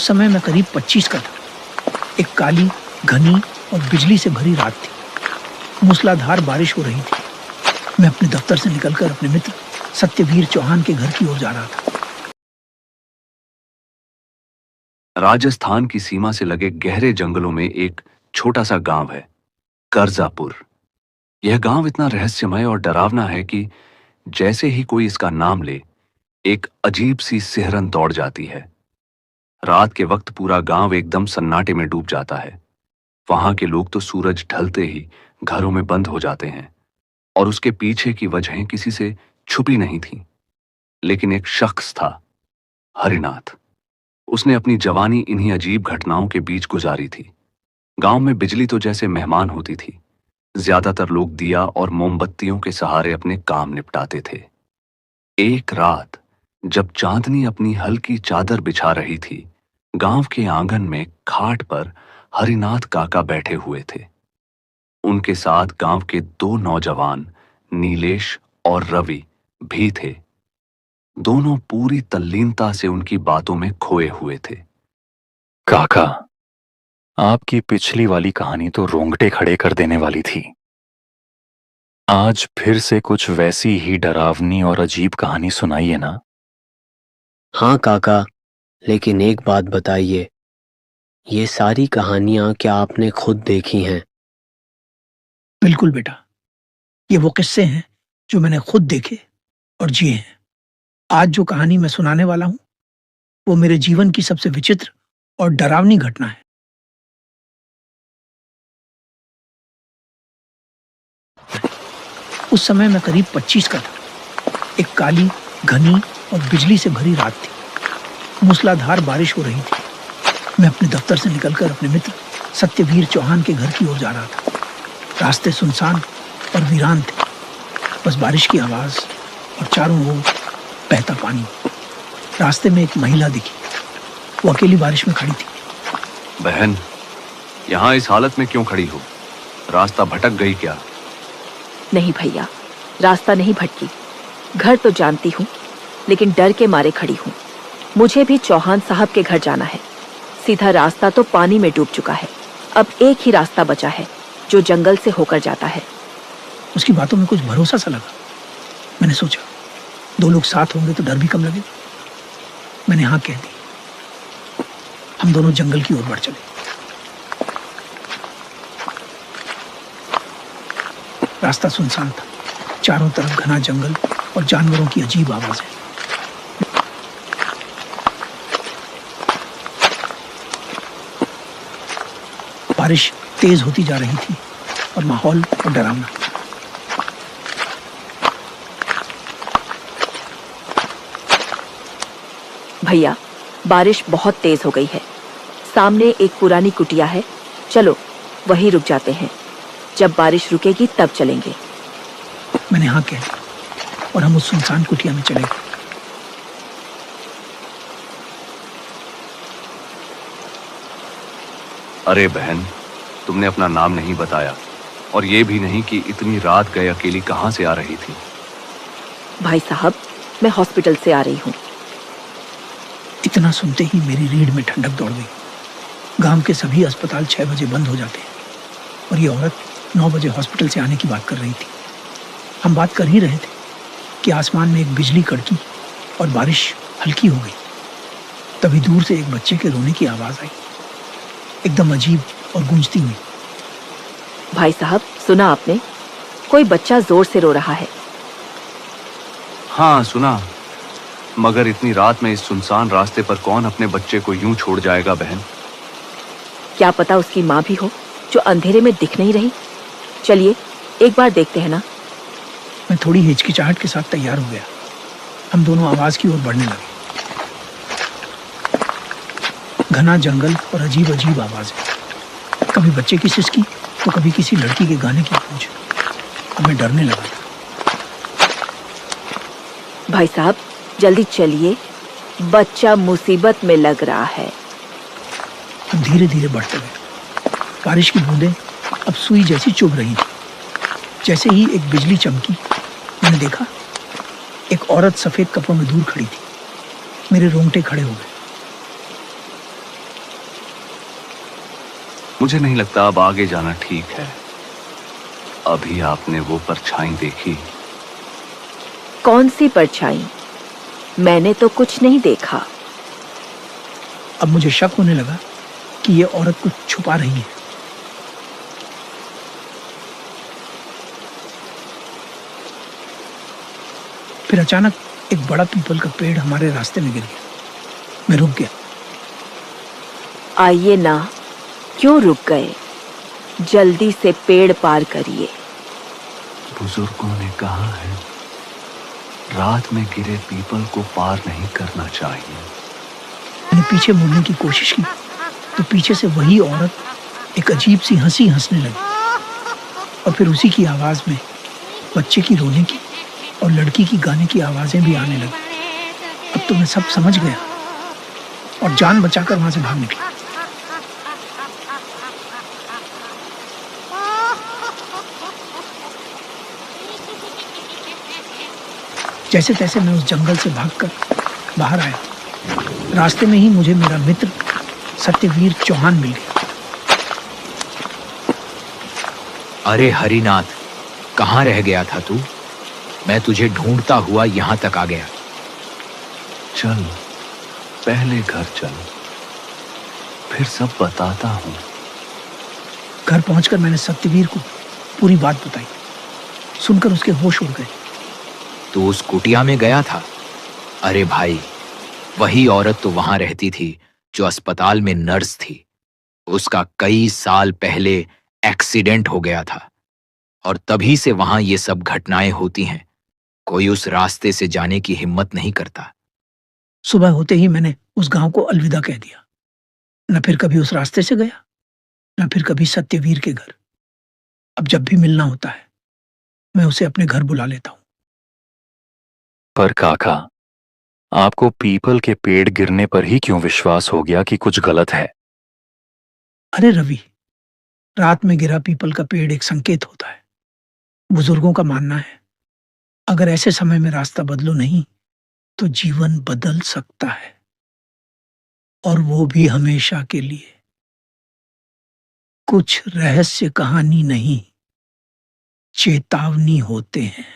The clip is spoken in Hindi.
उस समय मैं करीब 25 का था। एक काली, घनी और बिजली से भरी रात थी। मूसलाधार बारिश हो रही थी। मैं अपने दफ्तर से निकलकर अपने मित्र सत्यवीर चौहान के घर की ओर जा रहा था। राजस्थान की सीमा से लगे गहरे जंगलों में एक छोटा सा गांव है, करजापुर। यह गांव इतना रहस्यमय और डरावना है कि जैसे ही कोई इसका नाम ले, एक अजीब सी सिहरन दौड़ जाती है। रात के वक्त पूरा गांव एकदम सन्नाटे में डूब जाता है। वहां के लोग तो सूरज ढलते ही घरों में बंद हो जाते हैं, और उसके पीछे की वजहें किसी से छुपी नहीं थीं। लेकिन एक शख्स था, हरिनाथ। उसने अपनी जवानी इन्हीं अजीब घटनाओं के बीच गुजारी थी। गांव में बिजली तो जैसे मेहमान होती थी। ज्यादातर लोग दिया और मोमबत्तियों के सहारे अपने काम निपटाते थे। एक रात जब चांदनी अपनी हल्की चादर बिछा रही थी, गांव के आंगन में खाट पर हरिनाथ काका बैठे हुए थे। उनके साथ गांव के 2 नौजवान, नीलेश और रवि, भी थे। दोनों पूरी तल्लीनता से उनकी बातों में खोए हुए थे। काका, आपकी पिछली वाली कहानी तो रोंगटे खड़े कर देने वाली थी। आज फिर से कुछ वैसी ही डरावनी और अजीब कहानी सुनाइए ना। हाँ काका, लेकिन एक बात बताइए, ये सारी कहानियां क्या आपने खुद देखी हैं? बिल्कुल बेटा, ये वो किस्से हैं जो मैंने खुद देखे और जिए हैं। आज जो कहानी मैं सुनाने वाला हूं, वो मेरे जीवन की सबसे विचित्र और डरावनी घटना है। उस समय मैं करीब 25 का था। एक काली, घनी और बिजली से भरी रात थी। मूसलाधार बारिश हो रही थी। मैं अपने दफ्तर से निकलकर अपने मित्र सत्यवीर चौहान के घर की ओर जा रहा था। रास्ते सुनसान और वीरान थे। बस बारिश की आवाज और चारों ओर बहता पानी। रास्ते में एक महिला दिखी। वो अकेली बारिश में खड़ी थी। बहन, यहां इस हालत में क्यों खड़ी हो? रास्ता भटक गई क्या? नहीं भैया, रास्ता नहीं भटकी। घर तो जानती हूँ, लेकिन डर के मारे खड़ी हूँ। मुझे भी चौहान साहब के घर जाना है। सीधा रास्ता तो पानी में डूब चुका है। अब एक ही रास्ता बचा है, जो जंगल से होकर जाता है। उसकी बातों में कुछ भरोसा सा लगा। मैंने सोचा, 2 लोग साथ होंगे तो डर भी कम लगेगा। मैंने हाँ कह दी। हम दोनों जंगल की ओर बढ़ चले। रास्ता सुनसान था। चारों तरफ घना जंगल और जानवरों की अजीब आवाजें। बारिश तेज होती जा रही थी और माहौल और डरावना। भैया, बारिश बहुत तेज हो गई है। सामने एक पुरानी कुटिया है। चलो वहीं रुक जाते हैं। जब बारिश रुकेगी तब चलेंगे। मैंने हाँ कह दी और हम उस सुनसान कुटिया में चले गए। अरे बहन, तुमने अपना नाम नहीं बताया, और ये भी नहीं कि इतनी रात गए अकेली कहां से आ रही थी। भाई साहब, मैं हॉस्पिटल से आ रही हूँ। इतना सुनते ही मेरी रीढ़ में ठंडक दौड़ गई। गांव के सभी अस्पताल 6 बजे बंद हो जाते हैं, और ये औरत 9 बजे हॉस्पिटल से आने की बात कर रही थी। हम बात कर ही रहे थे कि आसमान में एक बिजली कड़की और बारिश हल्की हो गई। तभी दूर से एक बच्चे के रोने की आवाज आई, एकदम अजीब और गूंजती हुई। भाई साहब, सुना आपने? कोई बच्चा जोर से रो रहा है। हाँ सुना, मगर इतनी रात में इस सुनसान रास्ते पर कौन अपने बच्चे को यूं छोड़ जाएगा बहन? क्या पता उसकी माँ भी हो, जो अंधेरे में दिख नहीं रही। चलिए एक बार देखते हैं ना। मैं थोड़ी हिचकिचाहट के साथ तैयार हो गया। हम दोनों आवाज की ओर बढ़ने लगे। घना जंगल और अजीब अजीब आवाजें। कभी बच्चे की सिसकी तो कभी किसी लड़की के गाने की गूंज। हमें डरने लगा था। भाई साहब, जल्दी चलिए, बच्चा मुसीबत में लग रहा है। हम धीरे धीरे बढ़ते गए। बारिश की बूंदें अब सुई जैसी चुभ रही थी। जैसे ही एक बिजली चमकी, मैंने देखा एक औरत सफेद कपड़ों में दूर खड़ी थी। मेरे रोंगटे खड़े हो गए। मुझे नहीं लगता अब आगे जाना ठीक है। अभी आपने वो परछाई देखी? कौन सी परछाई? मैंने तो कुछ नहीं देखा। अब मुझे शक होने लगा कि ये औरत कुछ छुपा रही है। फिर अचानक एक बड़ा पीपल का पेड़ हमारे रास्ते में गिर गया। मैं रुक गया। आइए ना, क्यों रुक गए? जल्दी से पेड़ पार करिए। बुजुर्गों ने कहा है रात में गिरे पीपल को पार नहीं करना चाहिए। मैंने पीछे मुड़ने की कोशिश की तो पीछे से वही औरत एक अजीब सी हंसी हंसने लगी और फिर उसी की आवाज में बच्चे की रोने की और लड़की की गाने की आवाजें भी आने लगी। अब तो मैं सब समझ गया और जान बचाकर वहां से भाग निकला। जैसे तैसे मैं उस जंगल से भागकर बाहर आया। रास्ते में ही मुझे मेरा मित्र सत्यवीर चौहान मिल गया। अरे हरिनाथ, कहाँ रह गया था तू? मैं तुझे ढूंढता हुआ यहाँ तक आ गया। चल, पहले घर चल, फिर सब बताता हूँ। घर पहुंचकर मैंने सत्यवीर को पूरी बात बताई। सुनकर उसके होश उड़ गए। तू उस कुटिया में गया था? अरे भाई, वही औरत तो वहां रहती थी जो अस्पताल में नर्स थी। उसका कई साल पहले एक्सीडेंट हो गया था और तभी से वहां ये सब घटनाएं होती हैं। कोई उस रास्ते से जाने की हिम्मत नहीं करता। सुबह होते ही मैंने उस गांव को अलविदा कह दिया। न फिर कभी उस रास्ते से गया, न फिर कभी सत्यवीर के घर। अब जब भी मिलना होता है मैं उसे अपने घर बुला लेता हूं। पर काका, आपको पीपल के पेड़ गिरने पर ही क्यों विश्वास हो गया कि कुछ गलत है? अरे रवि, रात में गिरा पीपल का पेड़ एक संकेत होता है। बुजुर्गों का मानना है अगर ऐसे समय में रास्ता बदलो नहीं तो जीवन बदल सकता है, और वो भी हमेशा के लिए। कुछ रहस्य कहानी नहीं, चेतावनी होते हैं।